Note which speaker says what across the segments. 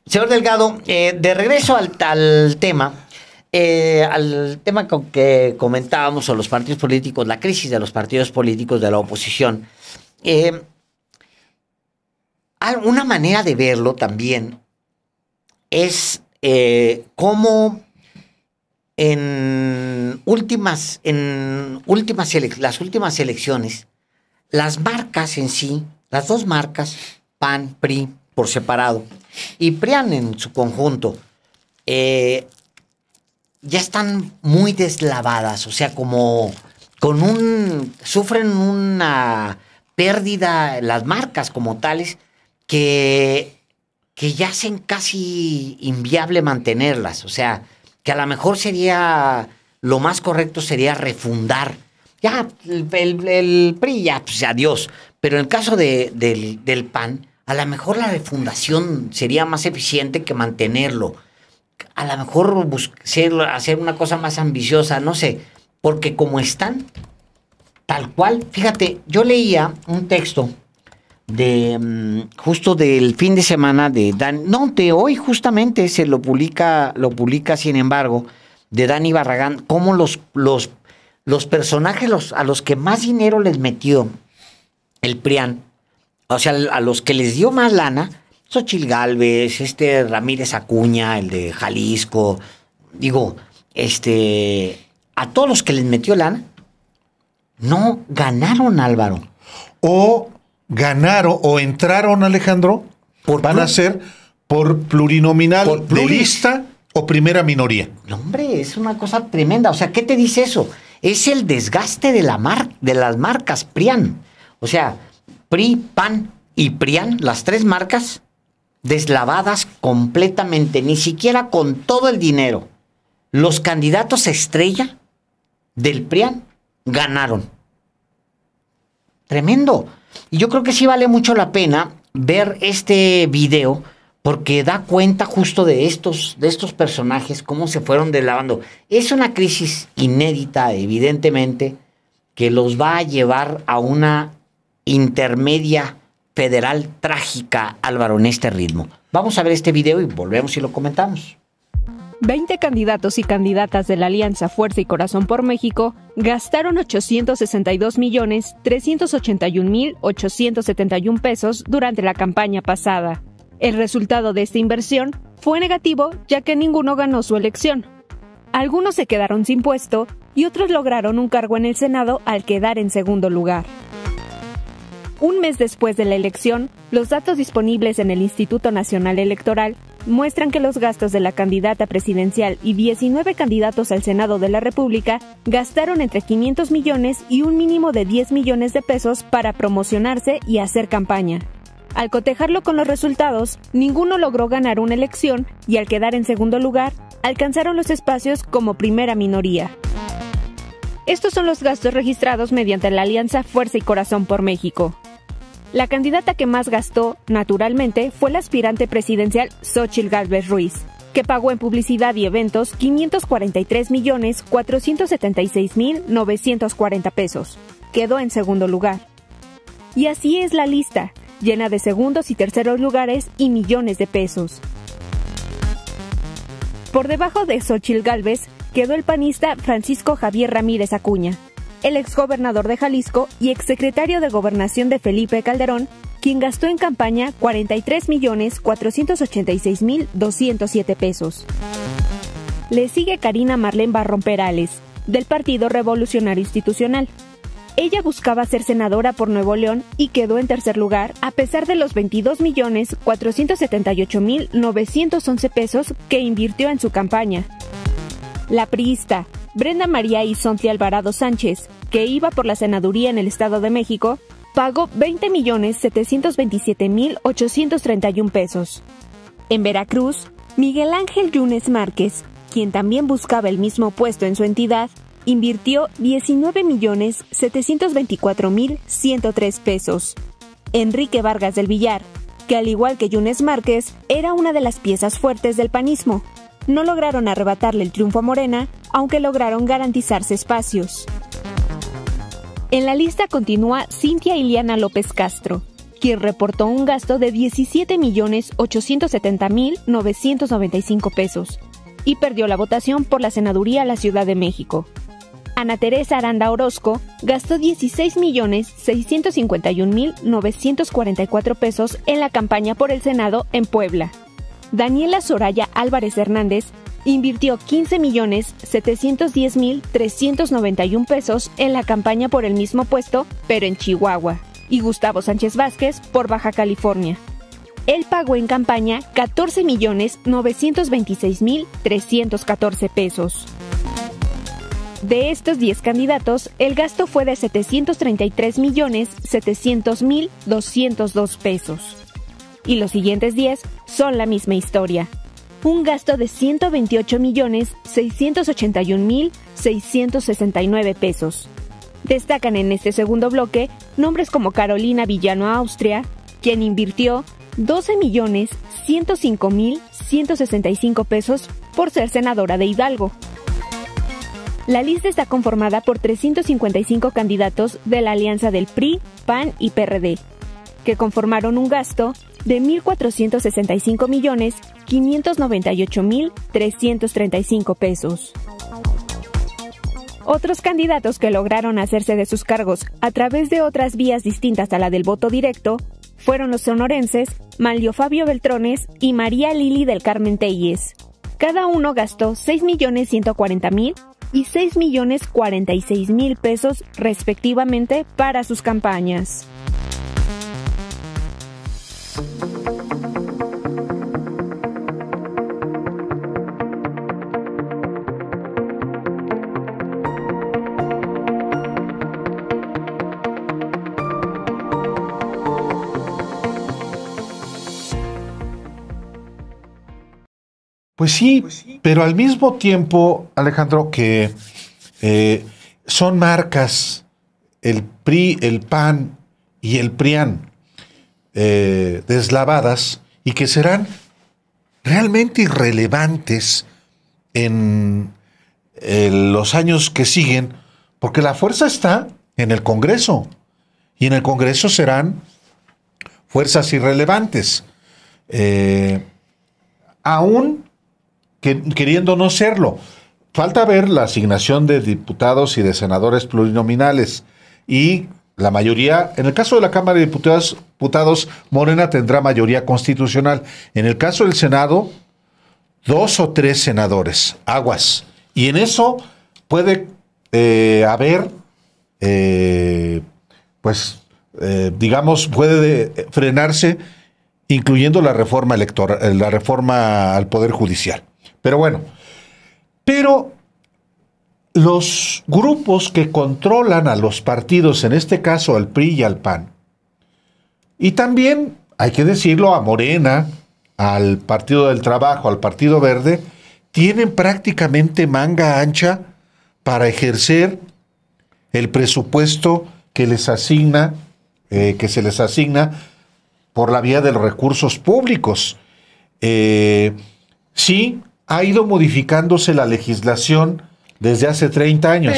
Speaker 1: Señor Delgado, de regreso al tema con que comentábamos sobre los partidos políticos, la crisis de los partidos políticos de la oposición. Una manera de verlo también es cómo en las últimas elecciones, las marcas en sí, las dos marcas, PAN, PRI por separado y PRIAN en su conjunto, ya están muy deslavadas, o sea, como sufren una pérdida las marcas como tales que ya hacen casi inviable mantenerlas, o sea, que a lo mejor lo más correcto sería refundar. Ya, el PRI ya, pues adiós, pero en el caso del PAN, a lo mejor la refundación sería más eficiente que mantenerlo. A lo mejor hacer una cosa más ambiciosa, no sé, porque como están, tal cual. Fíjate, yo leía un texto justo del fin de semana de hoy justamente lo publica, sin embargo, de Dani Barragán, cómo los personajes a los que más dinero les metió el PRIAN, o sea, a los que les dio más lana, Xóchitl Gálvez, Ramírez Acuña, el de Jalisco, a todos los que les metió lana, no ganaron, Álvaro.
Speaker 2: O ganaron, o entraron, Alejandro, van a ser por plurinominal de lista o primera minoría.
Speaker 1: No, hombre, es una cosa tremenda. O sea, ¿qué te dice eso? Es el desgaste de las marcas PRIAN. O sea, PRI, PAN y PRIAN, las tres marcas, deslavadas completamente, ni siquiera con todo el dinero. Los candidatos estrella del PRIAN ganaron. Tremendo. Y yo creo que sí vale mucho la pena ver este video porque da cuenta justo de estos personajes, cómo se fueron deslavando. Es una crisis inédita, evidentemente, que los va a llevar a una intermedia federal trágica, Álvaro, en este ritmo. Vamos a ver este video y volvemos y lo comentamos.
Speaker 3: 20 candidatos y candidatas de la Alianza Fuerza y Corazón por México gastaron 862.381.871 pesos durante la campaña pasada. El resultado de esta inversión fue negativo, ya que ninguno ganó su elección. Algunos se quedaron sin puesto y otros lograron un cargo en el Senado al quedar en segundo lugar. Un mes después de la elección, los datos disponibles en el Instituto Nacional Electoral muestran que los gastos de la candidata presidencial y 19 candidatos al Senado de la República gastaron entre 500 millones y un mínimo de 10 millones de pesos para promocionarse y hacer campaña. Al cotejarlo con los resultados, ninguno logró ganar una elección y al quedar en segundo lugar, alcanzaron los espacios como primera minoría. Estos son los gastos registrados mediante la Alianza Fuerza y Corazón por México. La candidata que más gastó, naturalmente, fue la aspirante presidencial Xóchitl Gálvez Ruiz, que pagó en publicidad y eventos 543.476.940 pesos. Quedó en segundo lugar. Y así es la lista, llena de segundos y terceros lugares y millones de pesos. Por debajo de Xóchitl Gálvez quedó el panista Francisco Javier Ramírez Acuña, el exgobernador de Jalisco y exsecretario de Gobernación de Felipe Calderón, quien gastó en campaña 43.486.207 pesos. Le sigue Karina Marlene Barrón Perales, del Partido Revolucionario Institucional. Ella buscaba ser senadora por Nuevo León y quedó en tercer lugar a pesar de los 22.478.911 pesos que invirtió en su campaña. La priista Brenda María Isontli Alvarado Sánchez, que iba por la senaduría en el Estado de México, pagó 20.727.831 pesos. En Veracruz, Miguel Ángel Yunes Márquez, quien también buscaba el mismo puesto en su entidad, invirtió 19.724.103 pesos. Enrique Vargas del Villar, que al igual que Yunes Márquez, era una de las piezas fuertes del panismo, no lograron arrebatarle el triunfo a Morena, aunque lograron garantizarse espacios. En la lista continúa Cintia Iliana López Castro, quien reportó un gasto de 17.870.995 pesos y perdió la votación por la senaduría a la Ciudad de México. Ana Teresa Aranda Orozco gastó 16.651.944 pesos en la campaña por el Senado en Puebla. Daniela Soraya Álvarez Hernández invirtió 15.710.391 pesos en la campaña por el mismo puesto, pero en Chihuahua, y Gustavo Sánchez Vázquez por Baja California. Él pagó en campaña 14.926.314 pesos. De estos 10 candidatos, el gasto fue de 733.700.202 pesos. Y los siguientes 10 son la misma historia. Un gasto de 128.681.669 pesos. Destacan en este segundo bloque nombres como Carolina Villano Austria, quien invirtió 12.105.165 pesos por ser senadora de Hidalgo. La lista está conformada por 355 candidatos de la alianza del PRI, PAN y PRD, que conformaron un gasto de 1.465.598.335 pesos. Otros candidatos que lograron hacerse de sus cargos a través de otras vías distintas a la del voto directo fueron los sonorenses Manlio Fabio Beltrones y María Lili del Carmen Telles. Cada uno gastó 6.140.000 y 6.046.000 pesos respectivamente para sus campañas.
Speaker 2: Pues sí, pero al mismo tiempo, Alejandro, que son marcas, el PRI, el PAN y el PRIAN, deslavadas y que serán realmente irrelevantes en los años que siguen, porque la fuerza está en el Congreso y en el Congreso serán fuerzas irrelevantes, aún queriendo no serlo. Falta ver la asignación de diputados y de senadores plurinominales y la mayoría, en el caso de la Cámara de Diputados, Morena tendrá mayoría constitucional. En el caso del Senado, 2 o 3 senadores, aguas. Y en eso puede haber, digamos, puede frenarse, incluyendo la reforma electoral, la reforma al Poder Judicial. Pero bueno, los grupos que controlan a los partidos, en este caso al PRI y al PAN, y también, hay que decirlo, a Morena, al Partido del Trabajo, al Partido Verde, tienen prácticamente manga ancha para ejercer el presupuesto que les asigna, que se les asigna por la vía de los recursos públicos. Sí, ha ido modificándose la legislación desde hace 30 años.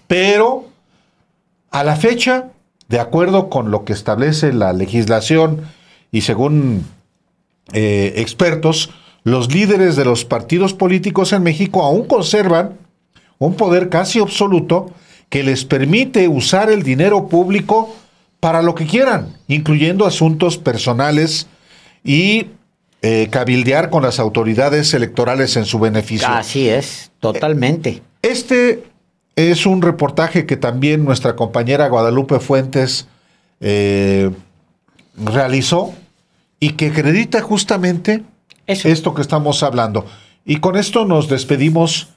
Speaker 2: Pero a la fecha, de acuerdo con lo que establece la legislación y según expertos, los líderes de los partidos políticos en México aún conservan un poder casi absoluto que les permite usar el dinero público para lo que quieran, incluyendo asuntos personales y cabildear con las autoridades electorales en su beneficio.
Speaker 1: Así es, totalmente.
Speaker 2: Este es un reportaje que también nuestra compañera Guadalupe Fuentes realizó y que acredita justamente esto que estamos hablando. Y con esto nos despedimos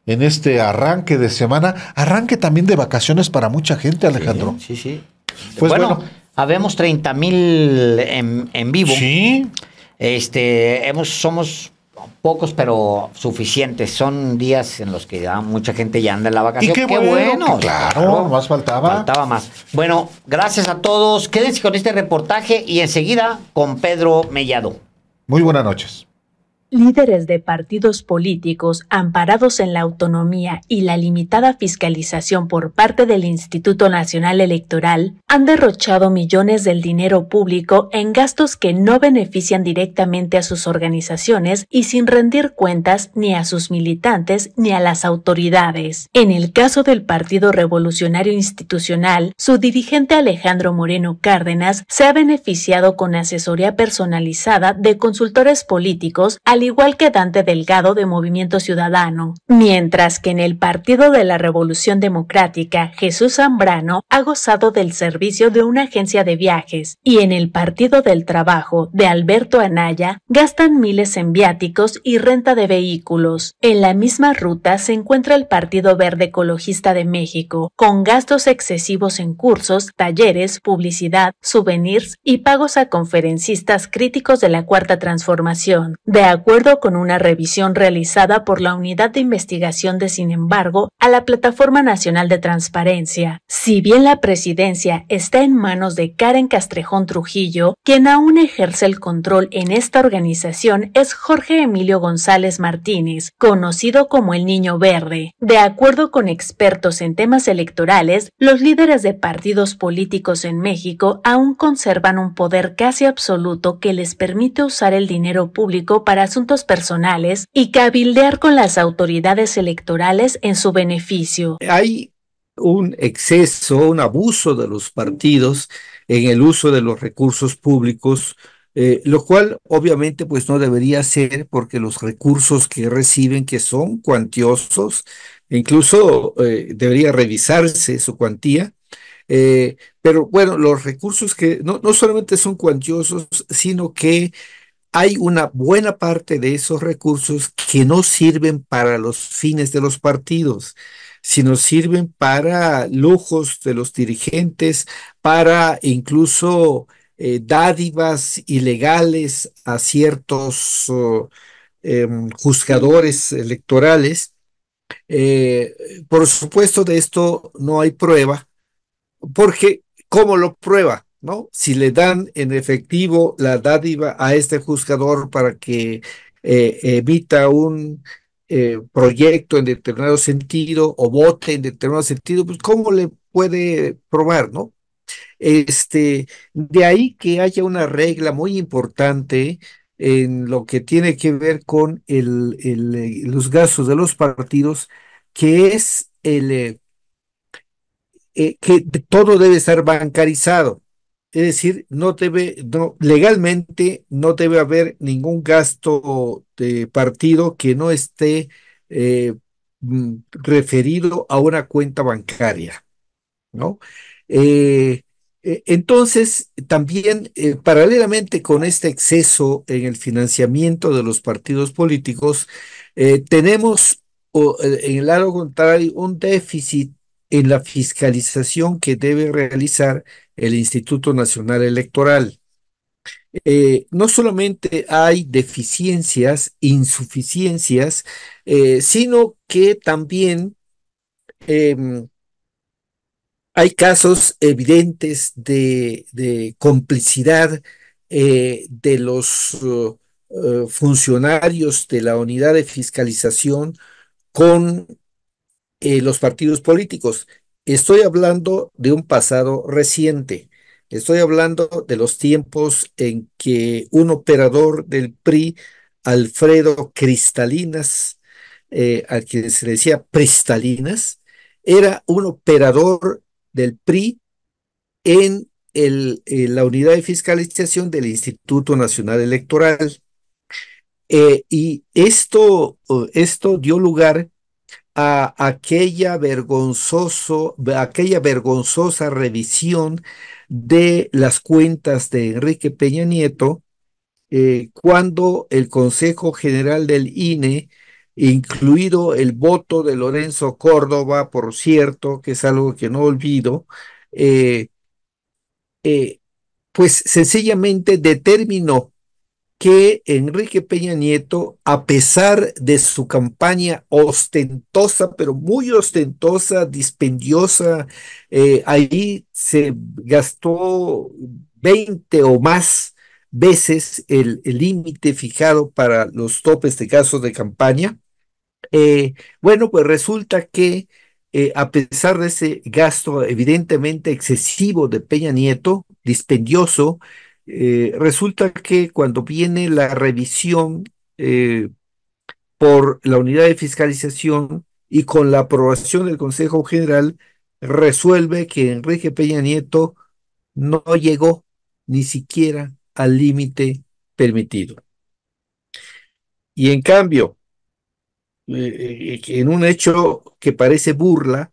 Speaker 2: en este arranque de semana, arranque también de vacaciones para mucha gente, Alejandro.
Speaker 1: Sí.
Speaker 2: Pues bueno,
Speaker 1: habemos 30,000 en vivo.
Speaker 2: Sí.
Speaker 1: Somos pocos, pero suficientes. Son días en los que ya mucha gente ya anda en la vacación.
Speaker 2: Y qué bueno. Claro, más faltaba.
Speaker 1: Faltaba más. Bueno, gracias a todos. Quédense con este reportaje y enseguida con Pedro Mellado.
Speaker 2: Muy buenas noches.
Speaker 4: Líderes de partidos políticos amparados en la autonomía y la limitada fiscalización por parte del Instituto Nacional Electoral han derrochado millones del dinero público en gastos que no benefician directamente a sus organizaciones y sin rendir cuentas ni a sus militantes ni a las autoridades. En el caso del Partido Revolucionario Institucional, su dirigente Alejandro Moreno Cárdenas se ha beneficiado con asesoría personalizada de consultores políticos, al igual que Dante Delgado de Movimiento Ciudadano, mientras que en el Partido de la Revolución Democrática, Jesús Zambrano ha gozado del servicio de una agencia de viajes, y en el Partido del Trabajo de Alberto Anaya gastan miles en viáticos y renta de vehículos. En la misma ruta se encuentra el Partido Verde Ecologista de México, con gastos excesivos en cursos, talleres, publicidad, souvenirs y pagos a conferencistas críticos de la Cuarta Transformación. De acuerdo con una revisión realizada por la Unidad de Investigación de Sin embargo a la Plataforma Nacional de Transparencia, si bien la presidencia está en manos de Karen Castrejón Trujillo, quien aún ejerce el control en esta organización es Jorge Emilio González Martínez, conocido como el Niño Verde. De acuerdo con expertos en temas electorales, los líderes de partidos políticos en México aún conservan un poder casi absoluto que les permite usar el dinero público para asuntos personales y cabildear con las autoridades electorales en su beneficio.
Speaker 5: Hay un exceso, un abuso de los partidos en el uso de los recursos públicos, lo cual obviamente pues no debería ser, porque los recursos que reciben, que son cuantiosos, incluso debería revisarse su cuantía. Pero bueno, los recursos que no solamente son cuantiosos, sino que hay una buena parte de esos recursos que no sirven para los fines de los partidos, sino sirven para lujos de los dirigentes, para incluso dádivas ilegales a ciertos juzgadores electorales. Por supuesto, de esto no hay prueba, porque ¿cómo lo prueba? ¿No? Si le dan en efectivo la dádiva a este juzgador para que emita un proyecto en determinado sentido o vote en determinado sentido, pues ¿cómo le puede probar, no? De ahí que haya una regla muy importante en lo que tiene que ver con los gastos de los partidos, que es que todo debe estar bancarizado. Es decir, legalmente no debe haber ningún gasto de partido que no esté referido a una cuenta bancaria, ¿no? Entonces, también paralelamente con este exceso en el financiamiento de los partidos políticos, tenemos en el lado contrario un déficit en la fiscalización que debe realizar el Instituto Nacional Electoral. No solamente hay deficiencias, insuficiencias, sino que también em, hay casos evidentes de complicidad de los funcionarios de la unidad de fiscalización con los partidos políticos. Estoy hablando de un pasado reciente. Estoy hablando de los tiempos en que un operador del PRI, Alfredo Cristalinas, al que se le decía Pristalinas, era un operador del PRI en la unidad de fiscalización del Instituto Nacional Electoral. Y esto dio lugar a aquella vergonzosa revisión de las cuentas de Enrique Peña Nieto, cuando el Consejo General del INE, incluido el voto de Lorenzo Córdoba, por cierto, que es algo que no olvido, eh, pues sencillamente determinó que Enrique Peña Nieto, a pesar de su campaña ostentosa, pero muy ostentosa, dispendiosa, ahí se gastó 20 o más veces el límite fijado para los topes de gastos de campaña. Bueno, pues resulta que a pesar de ese gasto evidentemente excesivo de Peña Nieto, dispendioso, resulta que cuando viene la revisión por la unidad de fiscalización y con la aprobación del Consejo General, resuelve que Enrique Peña Nieto no llegó ni siquiera al límite permitido. Y en cambio, en un hecho que parece burla,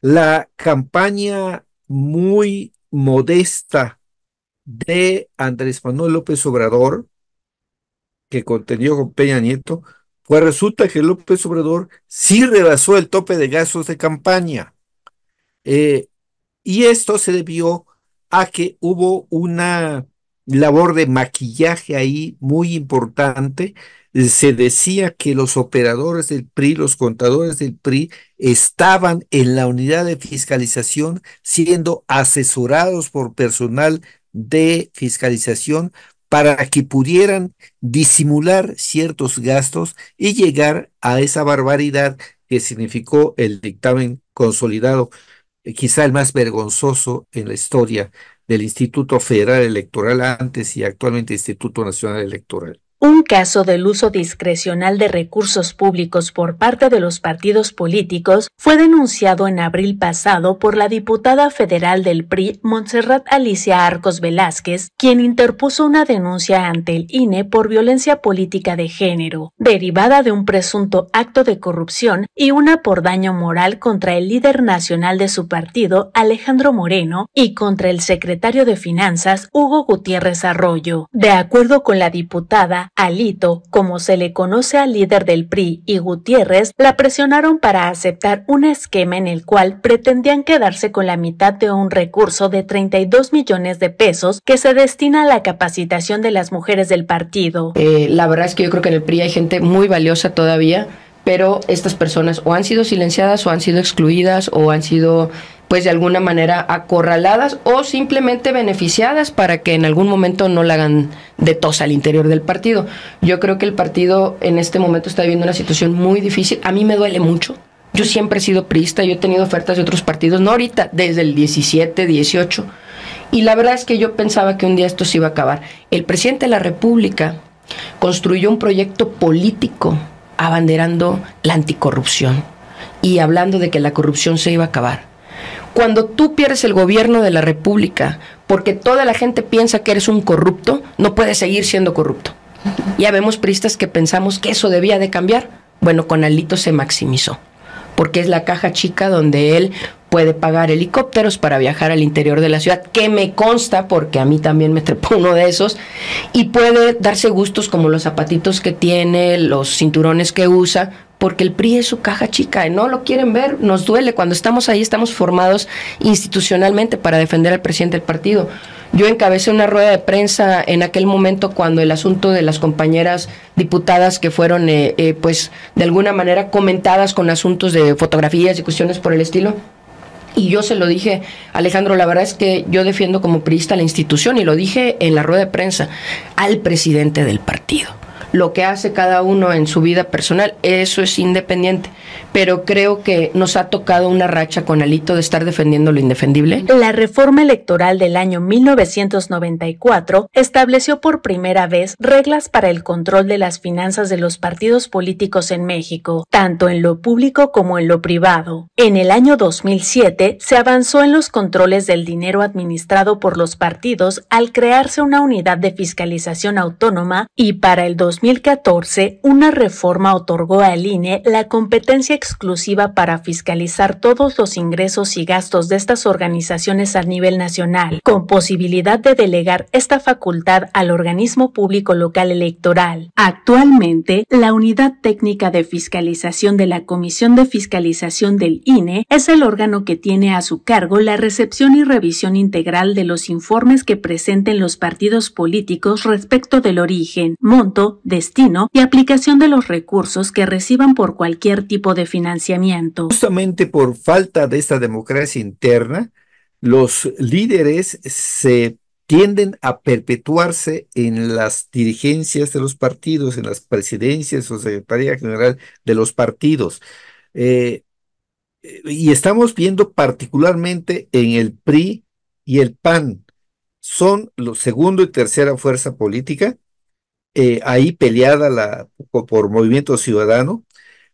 Speaker 5: la campaña muy modesta de Andrés Manuel López Obrador, que contendió con Peña Nieto, pues resulta que López Obrador sí rebasó el tope de gastos de campaña. Y esto se debió a que hubo una labor de maquillaje ahí muy importante. Se decía que los operadores del PRI, los contadores del PRI, estaban en la unidad de fiscalización siendo asesorados por personal de fiscalización para que pudieran disimular ciertos gastos y llegar a esa barbaridad que significó el dictamen consolidado, quizá el más vergonzoso en la historia del Instituto Federal Electoral, antes y actualmente Instituto Nacional Electoral.
Speaker 4: Un caso del uso discrecional de recursos públicos por parte de los partidos políticos fue denunciado en abril pasado por la diputada federal del PRI, Montserrat Alicia Arcos Velázquez, quien interpuso una denuncia ante el INE por violencia política de género, derivada de un presunto acto de corrupción y una por daño moral contra el líder nacional de su partido, Alejandro Moreno, y contra el secretario de Finanzas, Hugo Gutiérrez Arroyo. De acuerdo con la diputada, Alito, como se le conoce al líder del PRI, y Gutiérrez, la presionaron para aceptar un esquema en el cual pretendían quedarse con la mitad de un recurso de 32 millones de pesos que se destina a la capacitación de las mujeres del partido.
Speaker 6: La verdad es que yo creo que en el PRI hay gente muy valiosa todavía, pero estas personas o han sido silenciadas o han sido excluidas o han sido, pues de alguna manera, acorraladas o simplemente beneficiadas para que en algún momento no la hagan de tos al interior del partido. Yo creo que el partido en este momento está viviendo una situación muy difícil. A mí me duele mucho. Yo siempre he sido priista, yo he tenido ofertas de otros partidos, no ahorita, desde el 17, 18. Y la verdad es que yo pensaba que un día esto se iba a acabar. El presidente de la República construyó un proyecto político abanderando la anticorrupción y hablando de que la corrupción se iba a acabar. Cuando tú pierdes el gobierno de la República porque toda la gente piensa que eres un corrupto, no puedes seguir siendo corrupto. Ya vemos priistas que pensamos que eso debía de cambiar. Bueno, con Alito se maximizó, porque es la caja chica donde él puede pagar helicópteros para viajar al interior de la ciudad, que me consta porque a mí también me trepó uno de esos, y puede darse gustos como los zapatitos que tiene, los cinturones que usa, porque el PRI es su caja chica, y no lo quieren ver, nos duele. Cuando estamos ahí estamos formados institucionalmente para defender al presidente del partido. Yo encabecé una rueda de prensa en aquel momento cuando el asunto de las compañeras diputadas que fueron, pues, de alguna manera comentadas con asuntos de fotografías y cuestiones por el estilo. Y yo se lo dije, Alejandro, la verdad es que yo defiendo como priista la institución, y lo dije en la rueda de prensa, al presidente del partido. Lo que hace cada uno en su vida personal, eso es independiente. Pero creo que nos ha tocado una racha con Alito de estar defendiendo lo indefendible.
Speaker 4: La reforma electoral del año 1994 estableció por primera vez reglas para el control de las finanzas de los partidos políticos en México, tanto en lo público como en lo privado. En el año 2007 se avanzó en los controles del dinero administrado por los partidos al crearse una unidad de fiscalización autónoma, y para el 2014 una reforma otorgó al INE la competencia exclusiva para fiscalizar todos los ingresos y gastos de estas organizaciones a nivel nacional, con posibilidad de delegar esta facultad al organismo público local electoral. Actualmente, la Unidad Técnica de Fiscalización de la Comisión de Fiscalización del INE es el órgano que tiene a su cargo la recepción y revisión integral de los informes que presenten los partidos políticos respecto del origen, monto, destino y aplicación de los recursos que reciban por cualquier tipo de financiamiento.
Speaker 5: Justamente por falta de esta democracia interna, los líderes se tienden a perpetuarse en las dirigencias de los partidos, en las presidencias o secretaría general de los partidos. Eh, y estamos viendo particularmente en el PRI y el PAN. Son los segundo y tercera fuerza política, ahí peleada por Movimiento Ciudadano,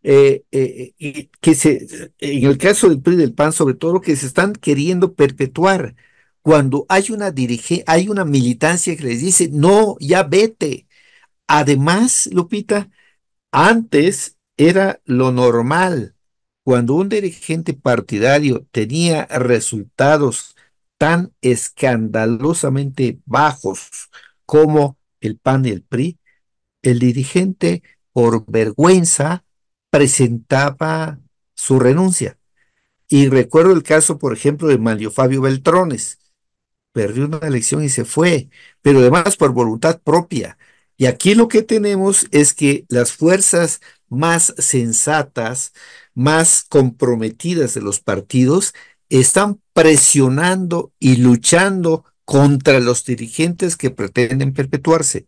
Speaker 5: y en el caso del PRI y del PAN, sobre todo, que se están queriendo perpetuar cuando hay una militancia que les dice, no, ya vete. Además, Lupita, antes era lo normal. Cuando un dirigente partidario tenía resultados tan escandalosamente bajos como el PAN y el PRI, el dirigente, por vergüenza, presentaba su renuncia. Y recuerdo el caso, por ejemplo, de Manlio Fabio Beltrones. Perdió una elección y se fue, pero además por voluntad propia. Y aquí lo que tenemos es que las fuerzas más sensatas, más comprometidas de los partidos, están presionando y luchando contra los dirigentes que pretenden perpetuarse.